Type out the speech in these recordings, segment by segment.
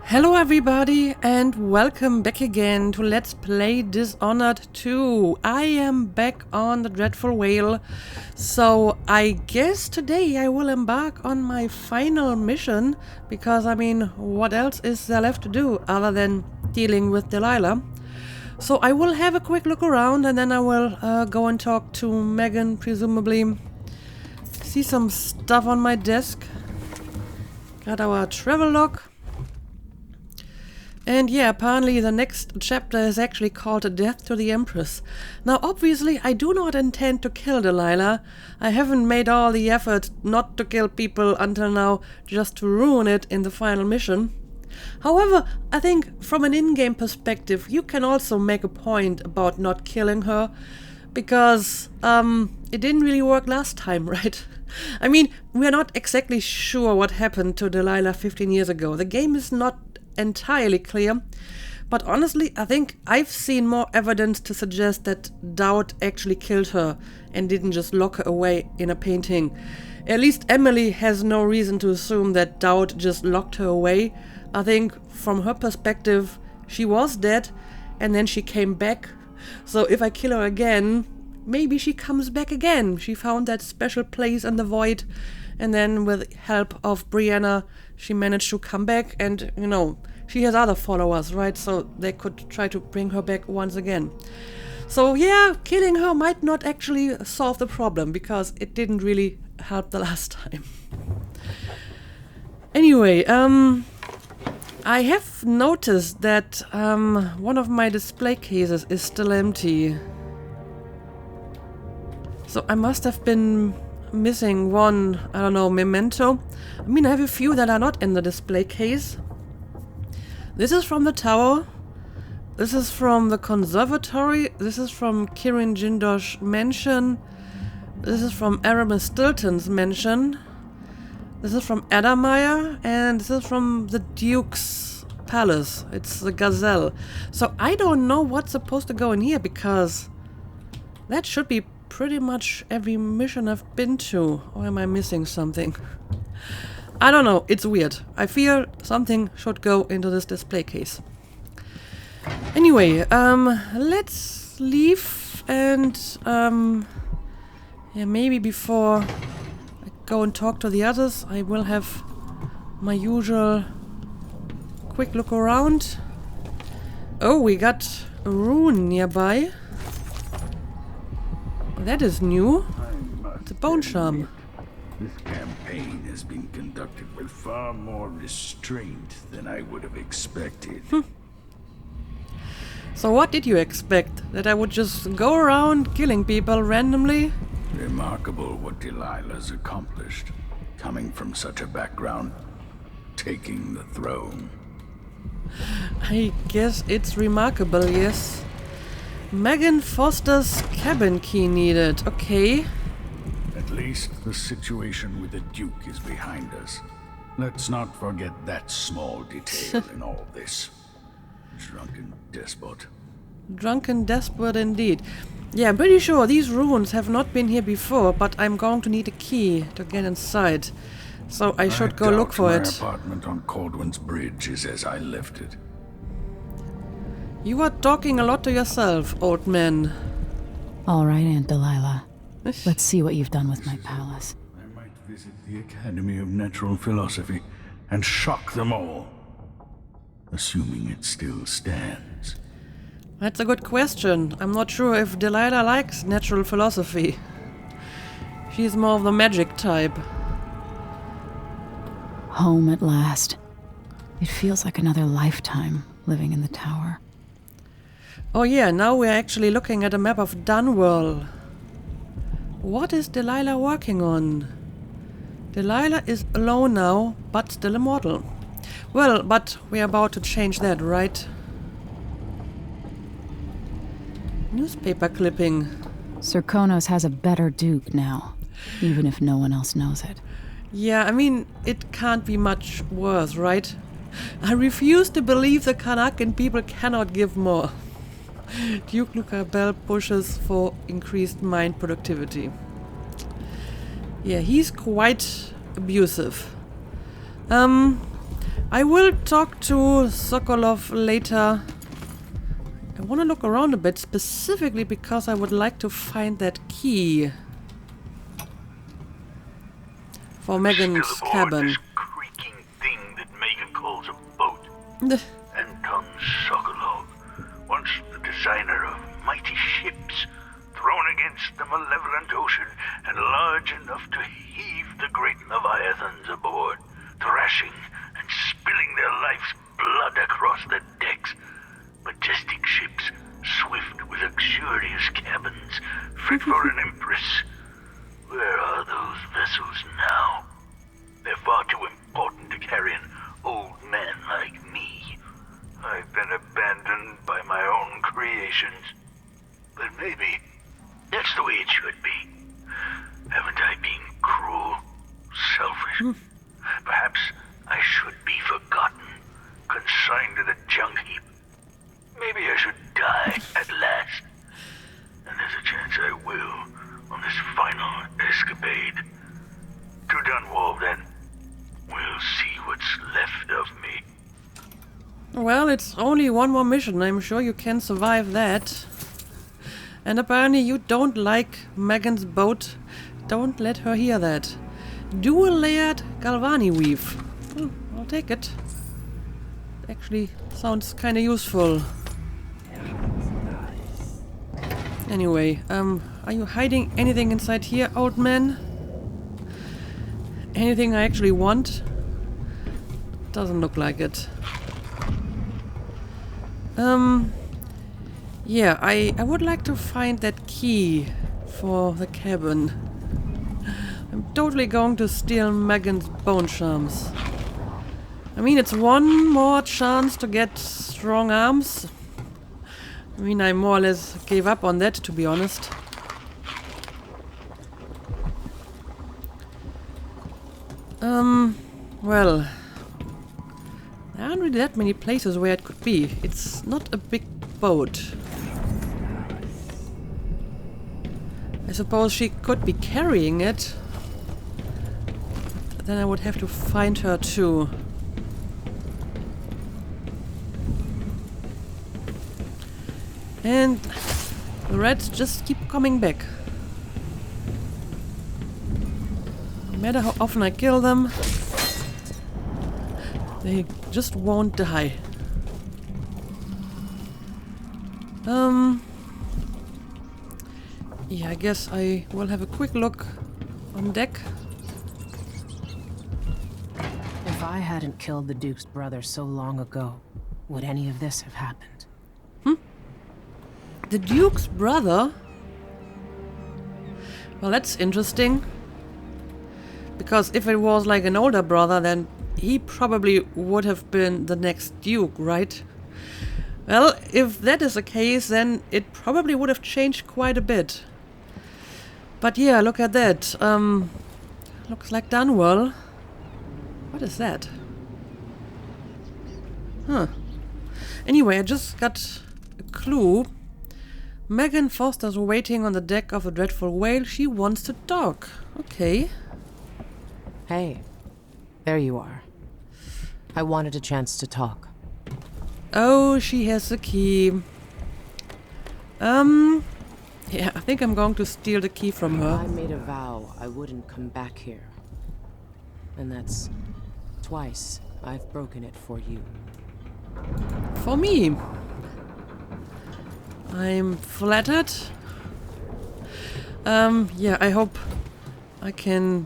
Hello everybody and welcome back again to Let's Play Dishonored 2. I am back on the Dreadful Whale, so I guess today I will embark on my final mission, because I mean, what else is there left to do other than dealing with Delilah? So I will have a quick look around and then I will go and talk to Megan, presumably. See some stuff on my desk. Got our travel log. And yeah, apparently the next chapter is actually called Death to the Empress. Now obviously I do not intend to kill Delilah. I haven't made all the effort not to kill people until now just to ruin it in the final mission. However, I think from an in-game perspective you can also make a point about not killing her, because it didn't really work last time, right? I mean, we're not exactly sure what happened to Delilah 15 years ago. The game is not entirely clear, but honestly I think I've seen more evidence to suggest that Doubt actually killed her and didn't just lock her away in a painting. At least Emily has no reason to assume that Doubt just locked her away. I think from her perspective she was dead and then she came back, so if I kill her again, maybe she comes back again. She found that special place in the void, and then with help of Brianna she managed to come back, and you know, she has other followers, right? So they could try to bring her back once again. So yeah, killing her might not actually solve the problem, because it didn't really help the last time. Anyway, I have noticed that one of my display cases is still empty. So I must have been missing one, I don't know, memento. I mean, I have a few that are not in the display case. This is from the tower. This is from the conservatory. This is from Kirin Jindosh's mansion. This is from Aramis Stilton's mansion. This is from Adamire. And this is from the Duke's palace. It's the Gazelle. So I don't know what's supposed to go in here, because that should be pretty much every mission I've been to. Or am I missing something? I don't know, it's weird. I feel something should go into this display case. Anyway, let's leave, and yeah, maybe before I go and talk to the others, I will have my usual quick look around. Oh, we got a rune nearby. That is new. It's a bone charm. This campaign has been conducted with far more restraint than I would have expected. So what did you expect? That I would just go around killing people randomly? Remarkable what Delilah's accomplished. Coming from such a background, taking the throne. I guess it's remarkable, yes. Megan Foster's cabin key needed. Okay. At least the situation with the Duke is behind us. Let's not forget that small detail in all this. Drunken despot. Drunken despot indeed. Yeah, I'm pretty sure these ruins have not been here before, but I'm going to need a key to get inside. So I should go look for it. My apartment on Caldwell's Bridge is as I left it. You are talking a lot to yourself, old man. All right, Aunt Delilah. Let's see what you've done with my palace. I might visit the Academy of Natural Philosophy and shock them all. Assuming it still stands. That's a good question. I'm not sure if Delilah likes natural philosophy. She's more of the magic type. Home at last. It feels like another lifetime living in the tower. Oh yeah, now we're actually looking at a map of Dunwall. What is Delilah working on? Delilah is alone now, but still immortal. Well, but we're about to change that, right? Newspaper clipping. Sir Konos has a better duke now, even if no one else knows it. Yeah, I mean, it can't be much worse, right? I refuse to believe the Kanakan people cannot give more. Duke Luca Bell pushes for increased mind productivity. Yeah, he's quite abusive. I will talk to Sokolov later. I want to look around a bit, specifically because I would like to find that key for Megan's cabin. This creaking thing that Megan calls a boat. Anton Sokolov, once the designer of mighty ships, thrown against the malevolent ocean and large enough to heave the great leviathans aboard, thrashing and spilling their life's blood across the decks. Majestic ships, swift with luxurious cabins, fit for an empress. Where are those vessels now? They're far too important to carry an old man like me. I've been abandoned by my own creations. But maybe that's the way it should be. Haven't I been cruel, selfish? Perhaps I should be forgotten, consigned to the junk heap. Maybe I should die at last. And there's a chance I will on this final escapade. To Dunwall, then. We'll see what's left of me. Well, it's only one more mission. I'm sure you can survive that. And apparently you don't like Megan's boat. Don't let her hear that. Dual layered Galvani weave. I'll take it. Actually, sounds kind of useful. Anyway, are you hiding anything inside here, old man? Anything I actually want? Doesn't look like it. Yeah, I would like to find that key for the cabin. I'm totally going to steal Megan's bone charms. I mean, it's one more chance to get strong arms. I mean, I more or less gave up on that, to be honest. Well, there aren't really that many places where it could be. It's not a big boat. I suppose she could be carrying it. But then I would have to find her too. And the rats just keep coming back. No matter how often I kill them, they just won't die. Yeah, I guess I will have a quick look on deck. If I hadn't killed the Duke's brother so long ago, would any of this have happened? The Duke's brother? Well, that's interesting. Because if it was like an older brother, then he probably would have been the next Duke, right? Well, if that is the case, then it probably would have changed quite a bit. But yeah, look at that. Looks like Dunwall. What is that? Huh. Anyway, I just got a clue. Megan Foster's waiting on the deck of the Dreadful Whale. She wants to talk. Okay. Hey, there you are. I wanted a chance to talk. Oh, she has the key. Yeah, I think I'm going to steal the key from her. I made a vow I wouldn't come back here. And that's twice I've broken it for you. For me. I'm flattered. Yeah, I hope I can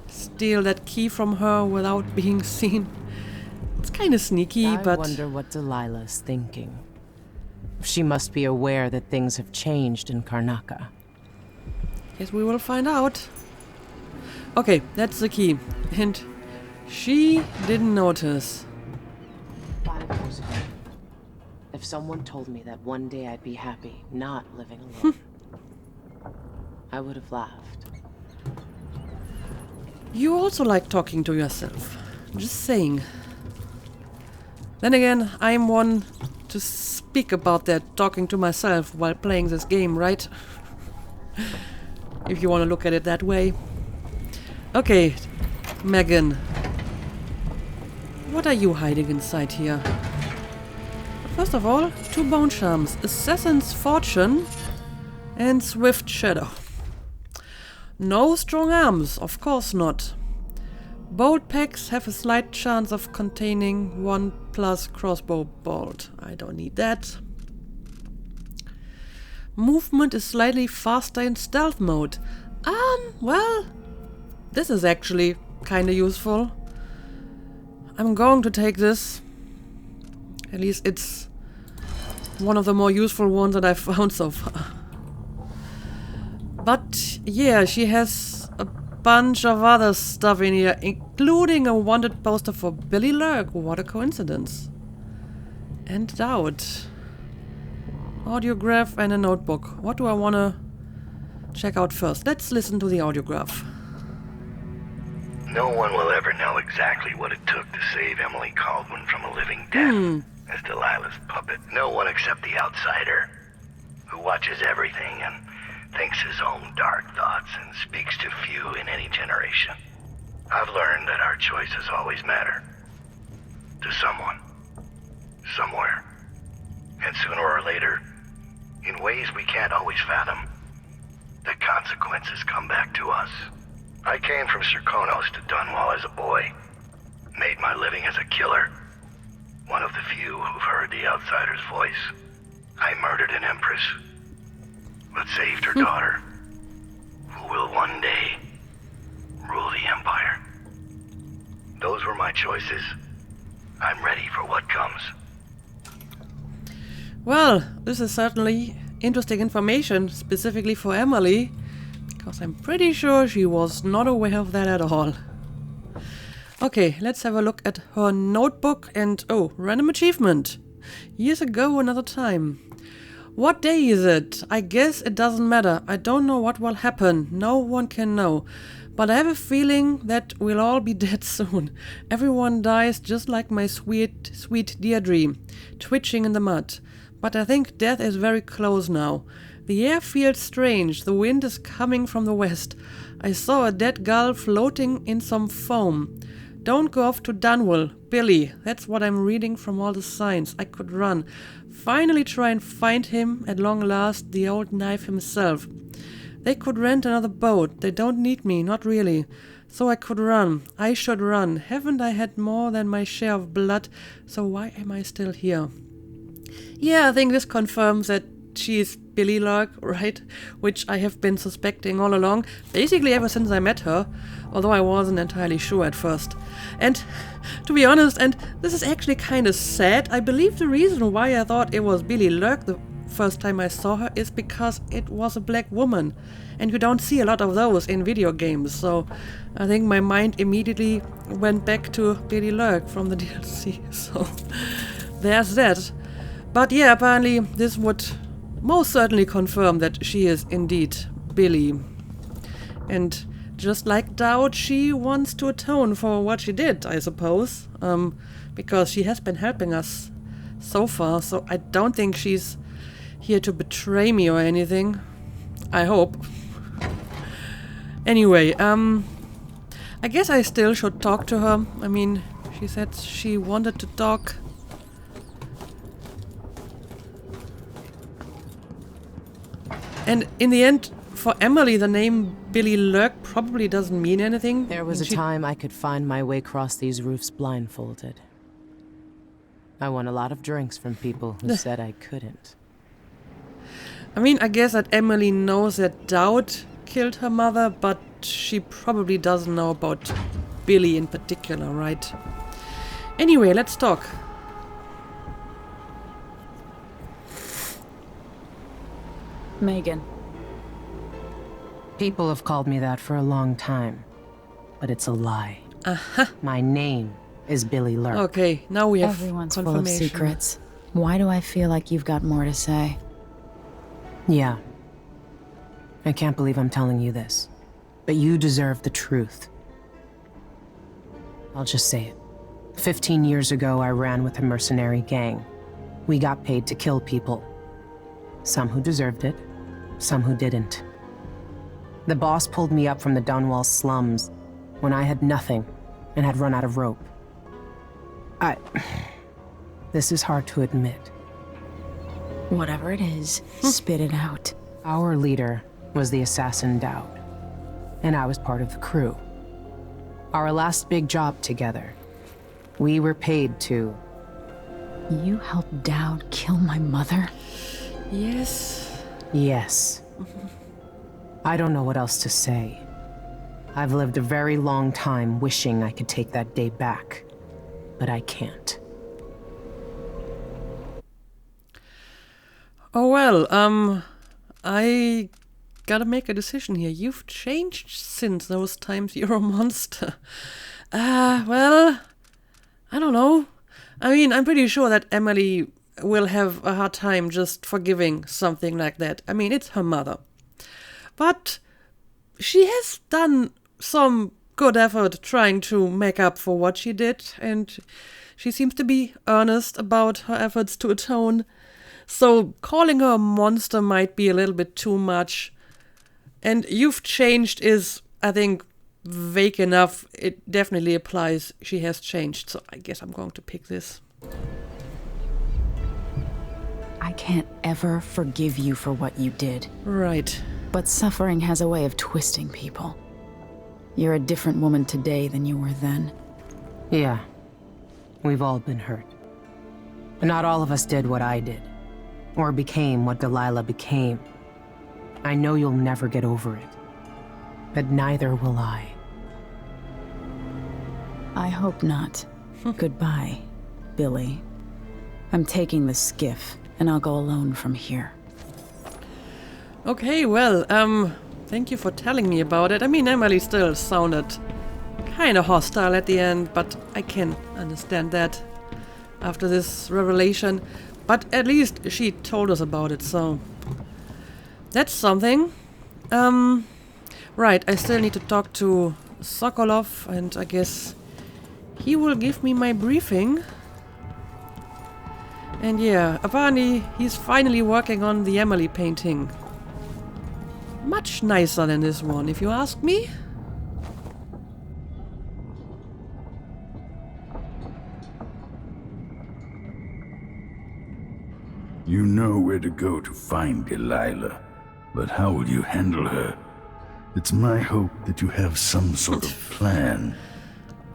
steal that key from her without being seen. It's kind of sneaky, but... I wonder what Delilah's thinking. She must be aware that things have changed in Karnaca. Guess we will find out. Okay, that's the key. And she didn't notice. 5 years ago, if someone told me that one day I'd be happy not living alone, I would have laughed. You also like talking to yourself. Just saying. Then again, I'm one to speak about that, talking to myself while playing this game, right? If you want to look at it that way. Okay, Megan. What are you hiding inside here? First of all, 2 bone charms. Assassin's Fortune and Swift Shadow. No strong arms, of course not. Bolt packs have a slight chance of containing 1+ crossbow bolt. I don't need that. Movement is slightly faster in stealth mode. Well, this is actually kinda useful. I'm going to take this. At least it's one of the more useful ones that I've found so far. But yeah, she has a bunch of other stuff in here, including a wanted poster for Billy Lurk. What a coincidence. And Doubt. Audiograph and a notebook. What do I want to check out first? Let's listen to the audiograph. No one will ever know exactly what it took to save Emily Caldwin from a living death as Delilah's puppet. No one except the outsider, who watches everything and thinks his own dark thoughts and speaks to few in any generation. I've learned that our choices always matter. To someone. Somewhere. And sooner or later, in ways we can't always fathom, the consequences come back to us. I came from Serkonos to Dunwall as a boy. Made my living as a killer. One of the few who've heard the outsider's voice. I murdered an empress, but saved her daughter, who will one day rule the empire. Those were my choices. I'm ready for what comes. Well, this is certainly interesting information, specifically for Emily, because I'm pretty sure she was not aware of that at all. Okay, let's have a look at her notebook and, oh, random achievement. Years ago, another time. What day is it? I guess it doesn't matter. I don't know what will happen. No one can know. But I have a feeling that we'll all be dead soon. Everyone dies just like my sweet, sweet Deirdre, twitching in the mud. But I think death is very close now. The air feels strange. The wind is coming from the west. I saw a dead gull floating in some foam. Don't go off to Dunwall, Billy. That's what I'm reading from all the signs. I could run. Finally try and find him at long last, the old knife himself. They could rent another boat. They don't need me, not really. So I could run. I should run. Haven't I had more than my share of blood? So why am I still here? Yeah, I think this confirms that she is Billy Lurk, right? Which I have been suspecting all along, basically ever since I met her, although I wasn't entirely sure at first. And to be honest, and this is actually kind of sad, I believe the reason why I thought it was Billy Lurk the first time I saw her is because it was a black woman, and you don't see a lot of those in video games, so I think my mind immediately went back to Billy Lurk from the DLC, so there's that. But yeah, apparently this would most certainly confirm that she is indeed Billy. And just like Doubt, she wants to atone for what she did, I suppose. Because she has been helping us so far, so I don't think she's here to betray me or anything. I hope. Anyway, I guess I still should talk to her. I mean, she said she wanted to talk. And in the end, for Emily, the name Billy Lurk probably doesn't mean anything. There was a time I could find my way across these roofs blindfolded. I won a lot of drinks from people who said I couldn't. I mean, I guess that Emily knows that Doubt killed her mother, but she probably doesn't know about Billy in particular, right? Anyway, let's talk. Megan. People have called me that for a long time, but it's a lie. My name is Billy Lurk. Okay, now we have Everyone's full of confirmation. secrets. Why do I feel like you've got more to say? Yeah. I can't believe I'm telling you this, but you deserve the truth. I'll just say it. 15 years ago, I ran with a mercenary gang. We got paid to kill people. Some who deserved it, some who didn't. The boss pulled me up from the Dunwall slums when I had nothing and had run out of rope. This is hard to admit. Whatever it is, spit it out. Our leader was the assassin Dowd, and I was part of the crew. Our last big job together, we were paid to... You helped Dowd kill my mother? Yes. Yes. I don't know what else to say. I've lived a very long time wishing I could take that day back, but I can't. Oh well, I gotta make a decision here. You've changed since those times. You're a monster. Well, I don't know. I mean, I'm pretty sure that Emily will have a hard time just forgiving something like that. I mean, it's her mother. But she has done some good effort trying to make up for what she did, and she seems to be earnest about her efforts to atone. So calling her a monster might be a little bit too much. And you've changed is, I think, vague enough. It definitely applies. She has changed. So I guess I'm going to pick this. I can't ever forgive you for what you did. Right. But suffering has a way of twisting people. You're a different woman today than you were then. Yeah. We've all been hurt. But not all of us did what I did. Or became what Delilah became. I know you'll never get over it. But neither will I. I hope not. Goodbye, Billy. I'm taking the skiff, and I'll go alone from here. Okay, well, thank you for telling me about it. I mean, Emily still sounded kind of hostile at the end, but I can understand that after this revelation. But at least she told us about it, so that's something. Right, I still need to talk to Sokolov, and I guess he will give me my briefing. And yeah, apparently he's finally working on the Emily painting. Much nicer than this one, if you ask me. You know where to go to find Delilah, but how will you handle her? It's my hope that you have some sort of plan.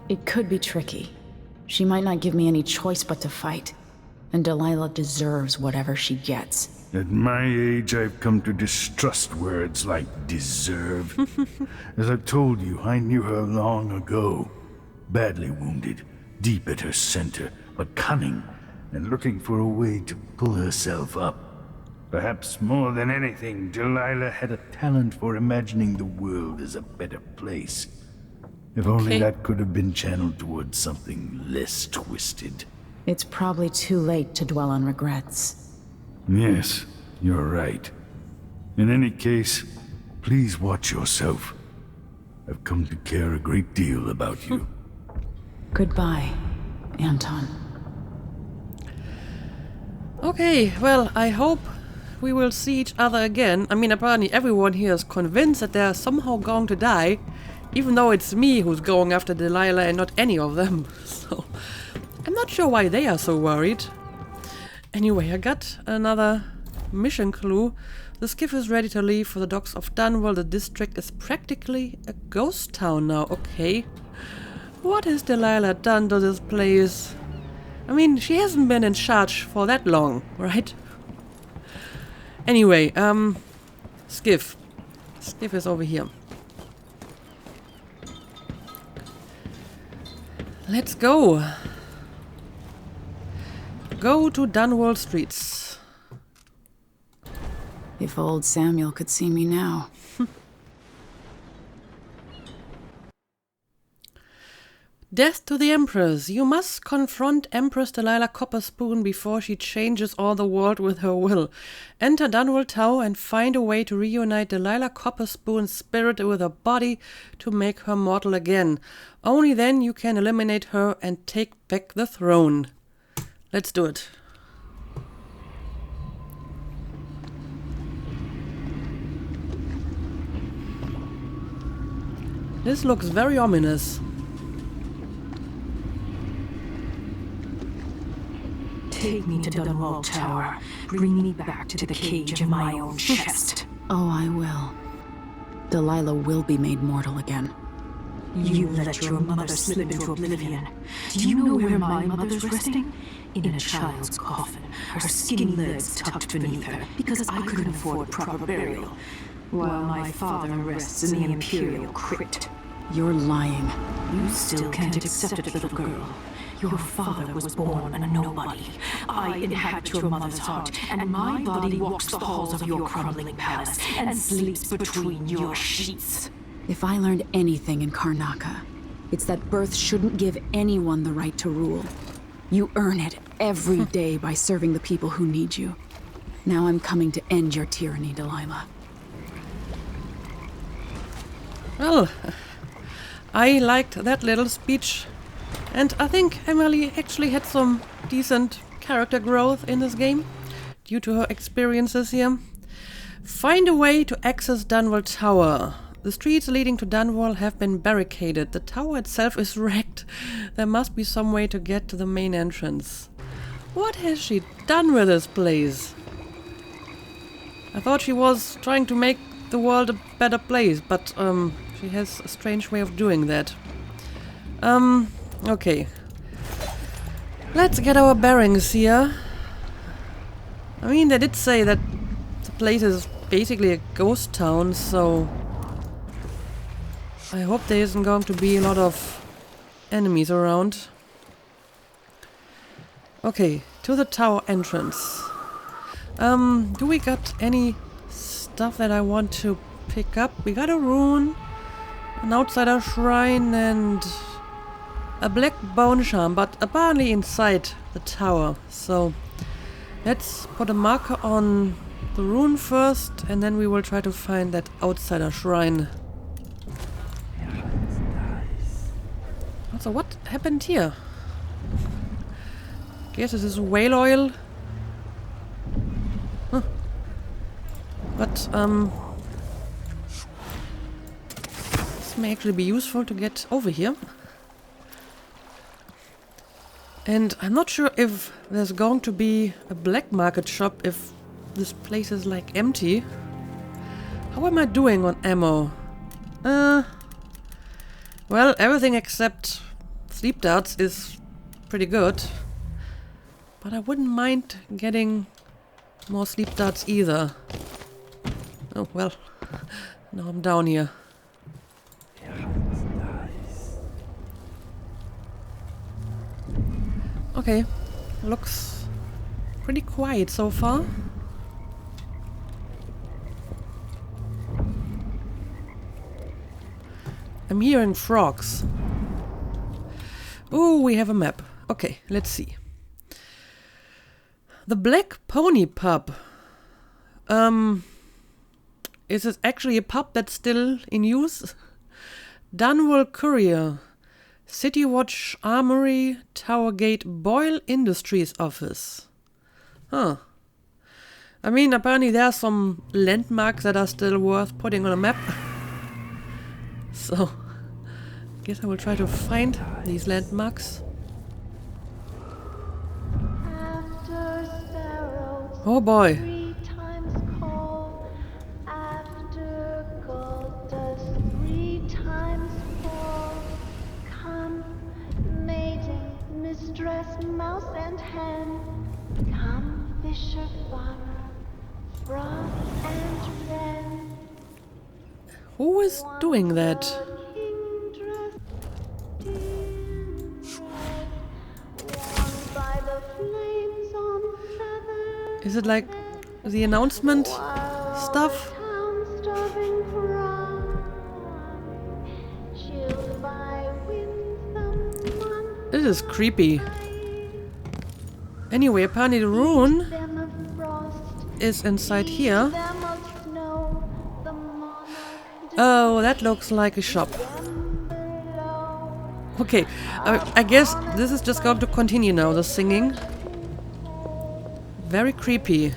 It could be tricky. She might not give me any choice but to fight. And Delilah deserves whatever she gets. At my age, I've come to distrust words like deserve. As I've told you, I knew her long ago. Badly wounded, deep at her center, but cunning, and looking for a way to pull herself up. Perhaps more than anything, Delilah had a talent for imagining the world as a better place. If only that could have been channeled towards something less twisted. It's probably too late to dwell on regrets. Yes, you're right. In any case, please watch yourself. I've come to care a great deal about you. Goodbye, Anton. Okay, well, I hope we will see each other again. I mean, apparently everyone here is convinced that they're somehow going to die, even though it's me who's going after Delilah and not any of them. So, I'm not sure why they are so worried. Anyway, I got another mission clue. The skiff is ready to leave for the docks of Dunwall. The district is practically a ghost town now. Okay. What has Delilah done to this place? I mean, she hasn't been in charge for that long, right? Anyway, skiff. Skiff is over here. Let's go. Go to Dunwall streets. If old Samuel could see me now. Death to the Empress. You must confront Empress Delilah Copperspoon before she changes all the world with her will. Enter Dunwall Tower and find a way to reunite Delilah Copperspoon's spirit with her body to make her mortal again. Only then you can eliminate her and take back the throne. Let's do it. This looks very ominous. Take me to Dunwall Tower. Bring me back to the cage of my own chest. Oh, I will. Delilah will be made mortal again. You let your mother slip into oblivion. Do you know where my mother's resting? In a child's coffin, her skinny legs tucked beneath her, because I couldn't afford proper burial, while my father rests in the Imperial crypt. You're lying. You still can't accept it, little girl. Your father was born a nobody. I inhabit your mother's heart, and my body walks the halls of your crumbling palace and sleeps between your sheets. If I learned anything in Karnaca, it's that birth shouldn't give anyone the right to rule. You earn it every day by serving the people who need you. Now I'm coming to end your tyranny, Delilah. Well, I liked that little speech. And I think Emily actually had some decent character growth in this game, due to her experiences here. Find a way to access Dunwall Tower. The streets leading to Dunwall have been barricaded. The tower itself is wrecked. There must be some way to get to the main entrance. What has she done with this place? I thought she was trying to make the world a better place, but she has a strange way of doing that. Okay. Let's get our bearings here. I mean, they did say that the place is basically a ghost town, so I hope there isn't going to be a lot of enemies around. Okay, to the tower entrance. Do we got any stuff that I want to pick up? We got a rune, an outsider shrine, and a black bone charm, but apparently inside the tower. So let's put a marker on the rune first, and then we will try to find that outsider shrine. Also, what happened here? Guess this is whale oil. Huh. But this may actually be useful to get over here. And I'm not sure if there's going to be a black market shop if this place is like empty. How am I doing on ammo? Well, everything except sleep darts is pretty good. But I wouldn't mind getting more sleep darts either. Oh, well. Now I'm down here. Okay, looks pretty quiet so far. I'm hearing frogs. Ooh, we have a map. Okay, let's see. The Black Pony Pub. Is it actually a pub that's still in use? Dunwall Courier. City Watch Armory, Tower Gate, Boyle Industries Office. Huh. I mean, apparently there are some landmarks that are still worth putting on a map. So, I guess I will try to find these landmarks. Oh boy. Mouse and hen, come fisher farmer, frog and wren. Who is doing that? Is it like the announcement stuff? This is creepy. Anyway, apparently the rune is inside here. Oh, that looks like a shop. Okay, I guess this is just going to continue now, the singing. Very creepy.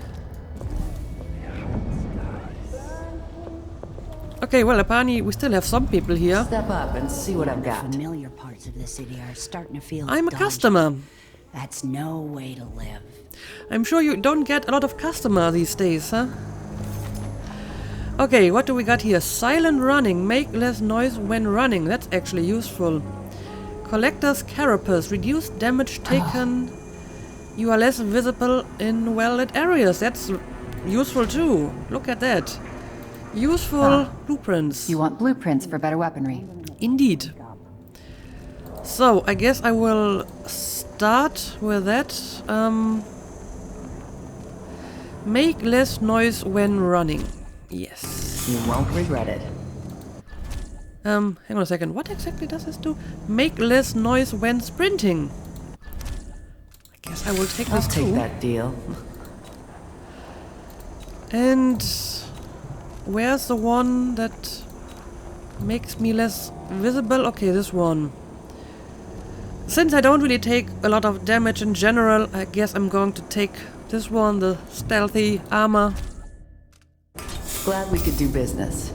Okay, well, apparently we still have some people here. Step up and see what I've got. Familiar parts of the city are starting to feel I'm a dodgy. customer. That's no way to live. I'm sure you don't get a lot of customer these days, huh? Okay, what do we got here? Silent running. Make less noise when running. That's actually useful. Collector's carapace. Reduce damage taken. You are less visible in well-lit areas. That's useful too. Look at that. Useful blueprints. You want blueprints for better weaponry. Indeed. So, I guess I will start with that. Make less noise when running. Yes. You won't regret it. Hang on a second. What exactly does this do? Make less noise when sprinting. I guess I will take this too. I'll take that deal. And where's the one that makes me less visible? Okay, this one. Since I don't really take a lot of damage in general, I guess I'm going to take this one, the stealthy armor. Glad we could do business.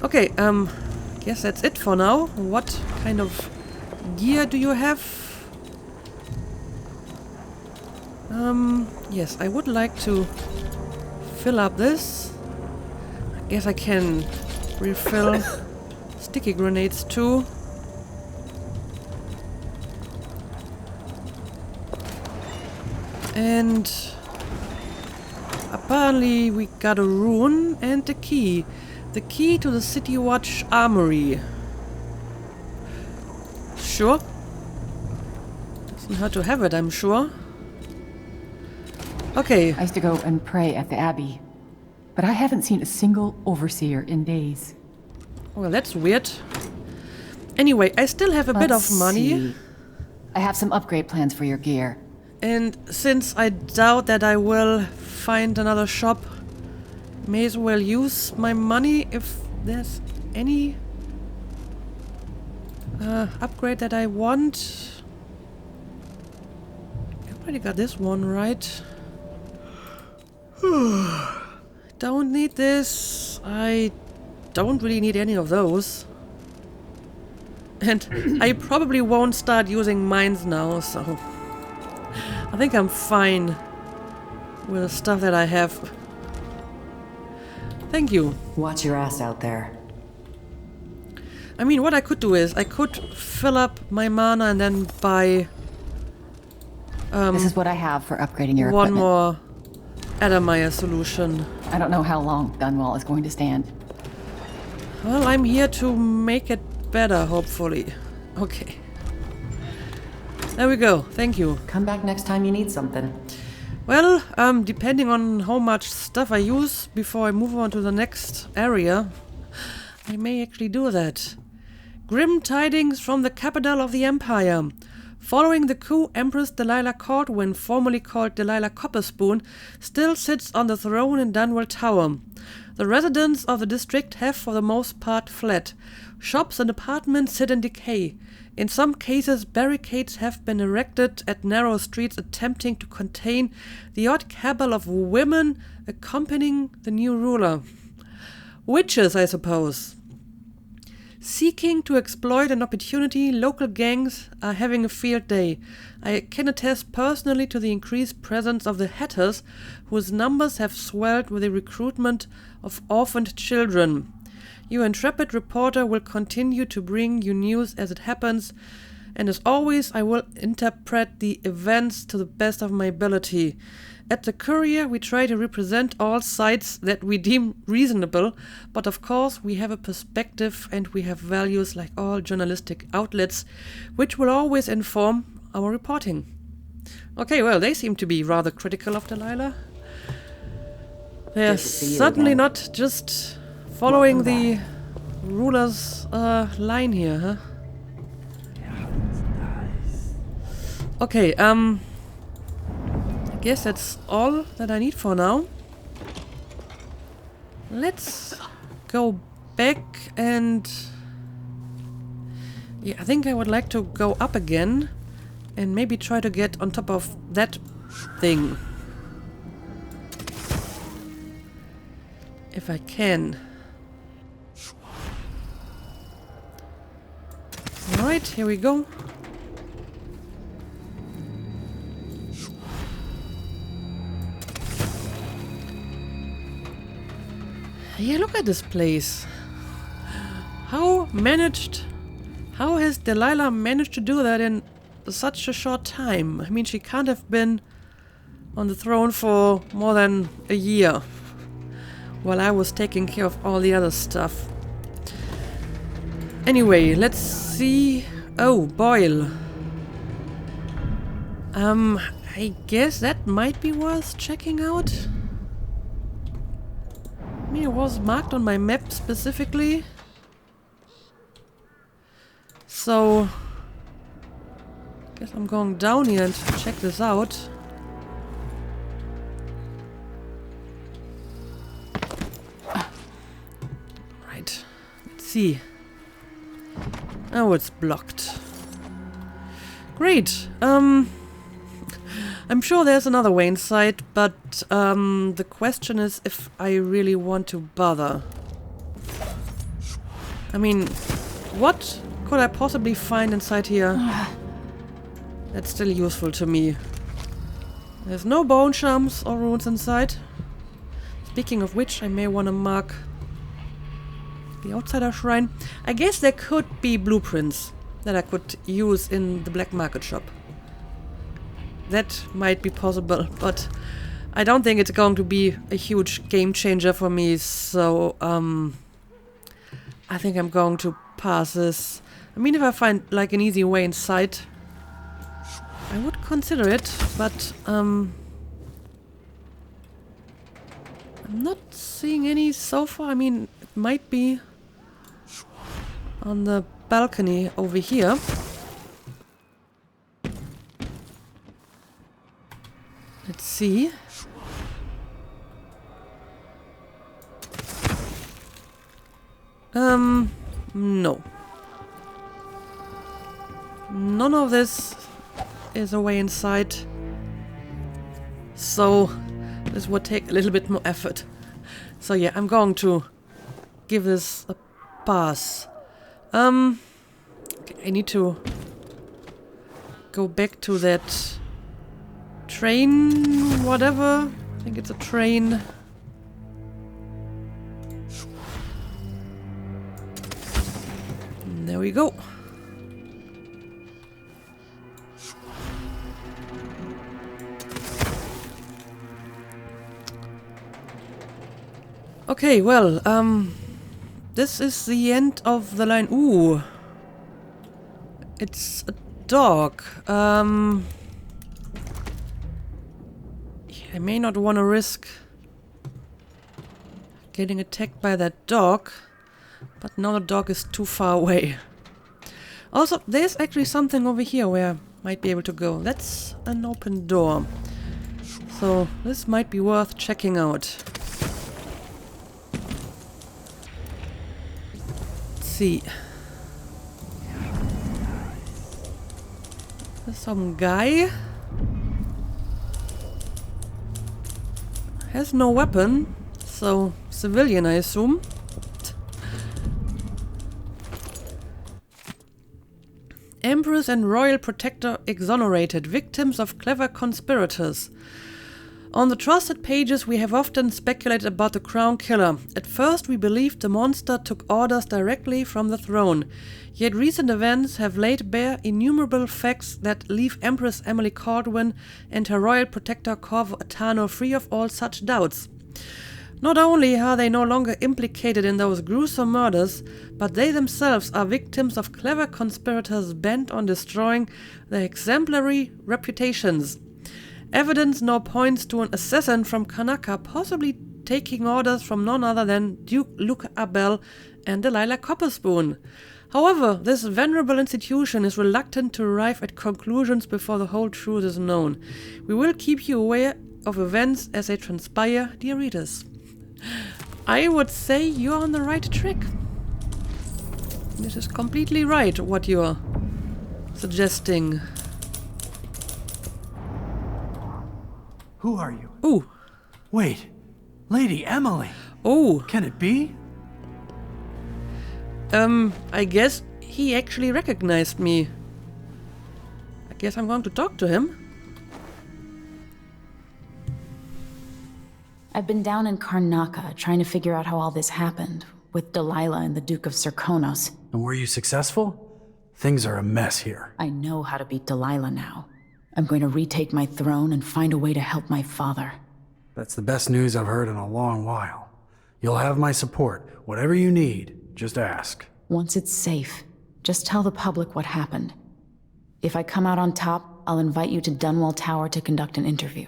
Okay, guess that's it for now. What kind of gear do you have? Yes, I would like to fill up this. I guess I can refill sticky grenades too. And apparently we got a rune and a key. The key to the City Watch Armory. Sure. Doesn't hurt to have it, I'm sure. Okay. I used to go and pray at the Abbey, but I haven't seen a single overseer in days. Well, that's weird. Anyway, I still have a bit of money. See. I have some upgrade plans for your gear. And since I doubt that I will find another shop, may as well use my money if there's any upgrade that I want. I already got this one, right? Don't need this. I don't really need any of those. And I probably won't start using mines now, so I think I'm fine with the stuff that I have. Thank you. Watch your ass out there. I mean, what I could do is I could fill up my mana and then buy this is what I have for upgrading your one equipment. more Adamire solution. I don't know how long Dunwall is going to stand. Well, I'm here to make it better, hopefully. Okay. There we go. Thank you. Come back next time you need something. Well, depending on how much stuff I use before I move on to the next area, I may actually do that. Grim tidings from the capital of the Empire. Following the coup, Empress Delilah Caldwin, formerly called Delilah Copperspoon, still sits on the throne in Dunwall Tower. The residents of the district have for the most part fled. Shops and apartments sit in decay. In some cases, barricades have been erected at narrow streets attempting to contain the odd cabal of women accompanying the new ruler. Witches, I suppose. Seeking to exploit an opportunity, local gangs are having a field day. I can attest personally to the increased presence of the Hatters, whose numbers have swelled with the recruitment of orphaned children. Your intrepid reporter will continue to bring you news as it happens, and as always, I will interpret the events to the best of my ability. At the Courier, we try to represent all sides that we deem reasonable, but of course we have a perspective and we have values like all journalistic outlets, which will always inform our reporting. Okay, well, they seem to be rather critical of Delilah. They're certainly not just following the ruler's line here, huh? Okay, I guess that's all that I need for now. Let's go back and... yeah, I think I would like to go up again and maybe try to get on top of that thing. If I can. Alright, here we go. Yeah, look at this place. How has Delilah managed to do that in such a short time? I mean, she can't have been on the throne for more than a year while I was taking care of all the other stuff. Anyway, let's see. Oh, Boyle. I guess that might be worth checking out. I mean, it was marked on my map specifically. So, guess I'm going down here and check this out. Right, let's see. Oh, it's blocked. Great. I'm sure there's another way inside, but the question is if I really want to bother. I mean, what could I possibly find inside here that's still useful to me? There's no bone charms or runes inside. Speaking of which, I may want to mark the outsider shrine. I guess there could be blueprints that I could use in the black market shop. That might be possible, but I don't think it's going to be a huge game changer for me, so I think I'm going to pass this. I mean, if I find like an easy way inside, I would consider it, but I'm not seeing any so far. I mean, it might be on the balcony over here. Let's see. No. None of this is a way inside. So, this would take a little bit more effort. So yeah, I'm going to give this a pass. Okay, I need to go back to that train, whatever. I think it's a train. And there we go. Okay, well, this is the end of the line. Ooh. It's a dog. I may not want to risk getting attacked by that dog, but now the dog is too far away. Also, there's actually something over here where I might be able to go. That's an open door. So, this might be worth checking out. See. There's some guy. Has no weapon, so civilian, I assume. Empress and Royal Protector exonerated, victims of clever conspirators. On the trusted pages we have often speculated about the Crown Killer. At first we believed the monster took orders directly from the throne. Yet recent events have laid bare innumerable facts that leave Empress Emily Caldwin and her Royal Protector Corvo Attano free of all such doubts. Not only are they no longer implicated in those gruesome murders, but they themselves are victims of clever conspirators bent on destroying their exemplary reputations. Evidence now points to an assassin from Karnaca possibly taking orders from none other than Duke Luke Abel and Delilah Copperspoon. However, this venerable institution is reluctant to arrive at conclusions before the whole truth is known. We will keep you aware of events as they transpire, dear readers. I would say you're on the right track. This is completely right, what you're suggesting. Who are you? Ooh. Wait, Lady Emily. Oh. Can it be? I guess he actually recognized me. I guess I'm going to talk to him. I've been down in Karnaca trying to figure out how all this happened, with Delilah and the Duke of Serkonos. And were you successful? Things are a mess here. I know how to beat Delilah now. I'm going to retake my throne and find a way to help my father. That's the best news I've heard in a long while. You'll have my support. Whatever you need, just ask. Once it's safe, just tell the public what happened. If I come out on top, I'll invite you to Dunwall Tower to conduct an interview.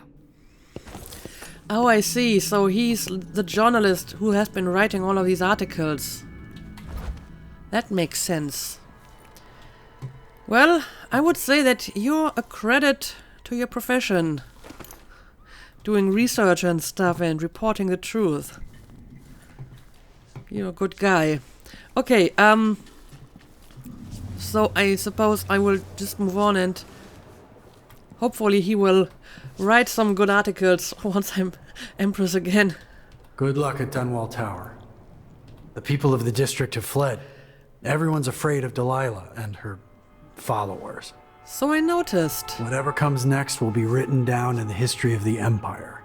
Oh, I see. So he's the journalist who has been writing all of these articles. That makes sense. Well, I would say that you're a credit to your profession. Doing research and stuff and reporting the truth. You're a good guy. Okay, so I suppose I will just move on and hopefully he will write some good articles once I'm Empress again. Good luck at Dunwall Tower. The people of the district have fled. Everyone's afraid of Delilah and her followers. So I noticed. Whatever comes next will be written down in the history of the Empire.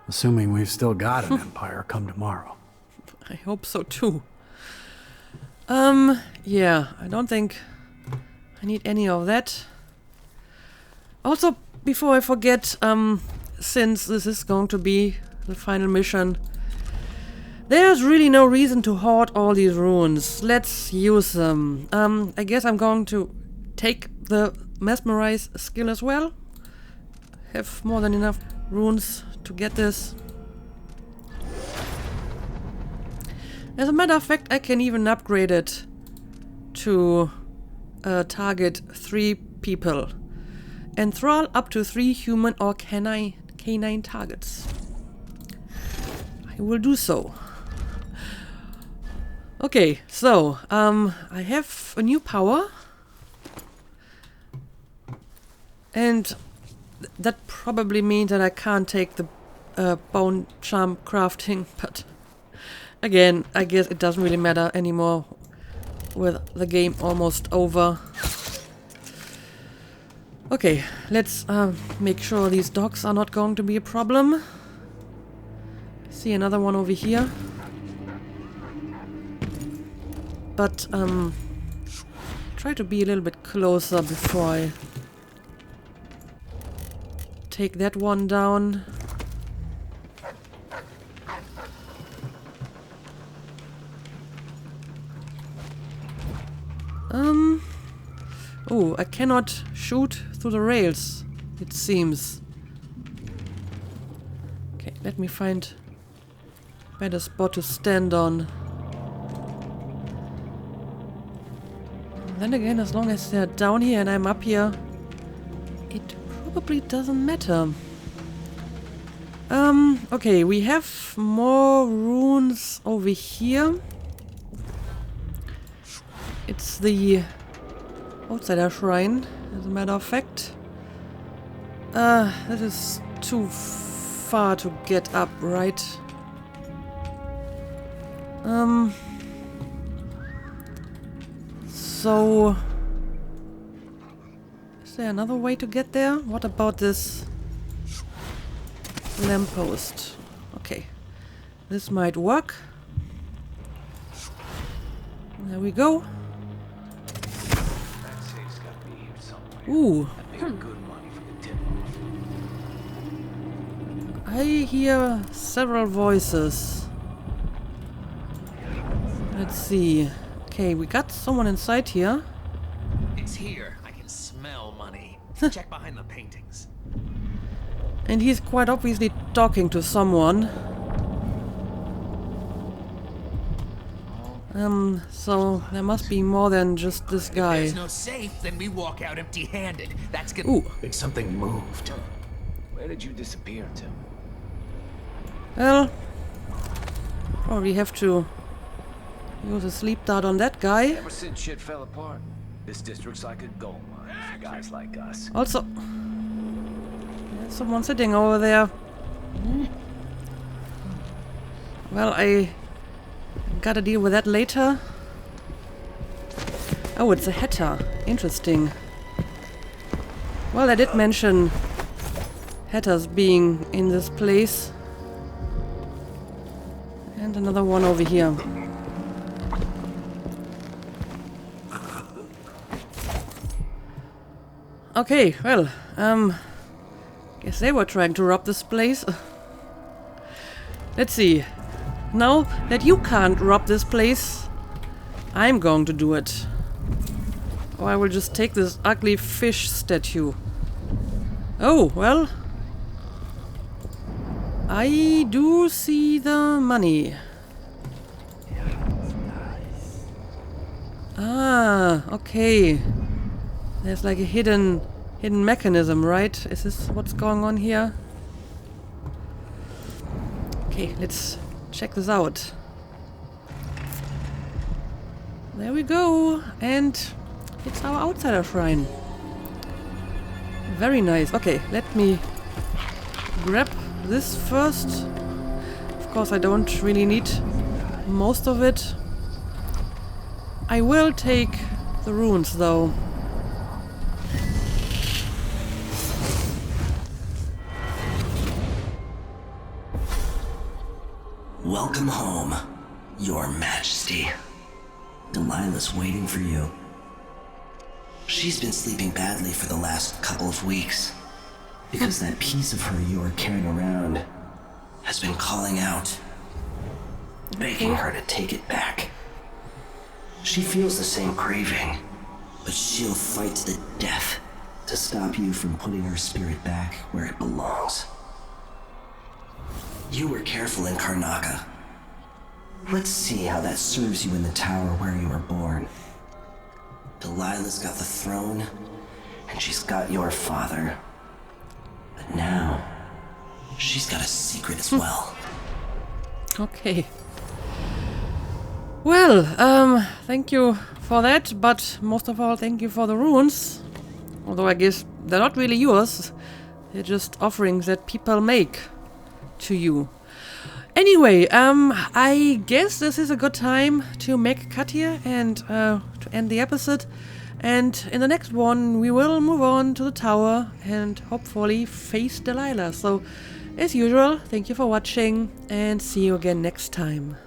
Assuming we've still got an empire come tomorrow. I hope so too. Yeah, I don't think I need any of that. Also, before I forget, since this is going to be the final mission, there's really no reason to hoard all these runes. Let's use them. I guess I'm going to take the mesmerize skill as well. Have more than enough runes to get this. As a matter of fact, I can even upgrade it to target 3 people. Enthrall up to 3 human or canine targets. I will do so. Okay, so I have a new power. And that probably means that I can't take the bone charm crafting, but again, I guess it doesn't really matter anymore with the game almost over. Okay, let's make sure these dogs are not going to be a problem. See another one over here. But try to be a little bit closer before I take that one down. Oh, I cannot shoot through the rails, it seems. Okay, let me find a better spot to stand on. Then again, as long as they're down here and I'm up here, it probably doesn't matter. Okay, we have more runes over here. It's the Outsider Shrine, as a matter of fact. That is too far to get up, right? So... is there another way to get there? What about this lamppost? Okay. This might work. There we go. Ooh. I hear several voices. Let's see. Okay, we got someone inside here. It's here. I can smell money. Check behind the paintings. And he's quite obviously talking to someone. So there must be more than just this guy. If there's no safe, then we walk out empty-handed. That's good. Ooh. Think something moved. Where did you disappear to? Well, probably have to use a sleep dart on that guy. Ever since shit fell apart, this district's like a gold mine for guys like us. Also, there's someone sitting over there. Well, I gotta deal with that later. Oh, it's a hatter. Interesting. Well, I did mention hatters being in this place. And another one over here. Okay, well, guess they were trying to rob this place. Let's see. Now that you can't rob this place, I'm going to do it. Or I will just take this ugly fish statue. Oh, well. I do see the money. Ah, okay. There's like a hidden mechanism, right? Is this what's going on here? Okay, let's check this out. There we go. And it's our outsider shrine. Very nice. Okay, let me grab this first. Of course, I don't really need most of it. I will take the runes, though. Welcome home, Your Majesty. Delilah's waiting for you. She's been sleeping badly for the last couple of weeks, because that piece of her you are carrying around has been calling out, begging her to take it back. She feels the same craving, but she'll fight to the death to stop you from putting her spirit back where it belongs. You were careful in Karnaca. Let's see how that serves you in the tower where you were born. Delilah's got the throne, and she's got your father. But now, she's got a secret as well. Okay. Well, thank you for that, but most of all, thank you for the runes. Although I guess they're not really yours. They're just offerings that people make to you. Anyway, I guess this is a good time to make a cut here and to end the episode. And in the next one, we will move on to the tower and hopefully face Delilah. So, as usual, thank you for watching and see you again next time.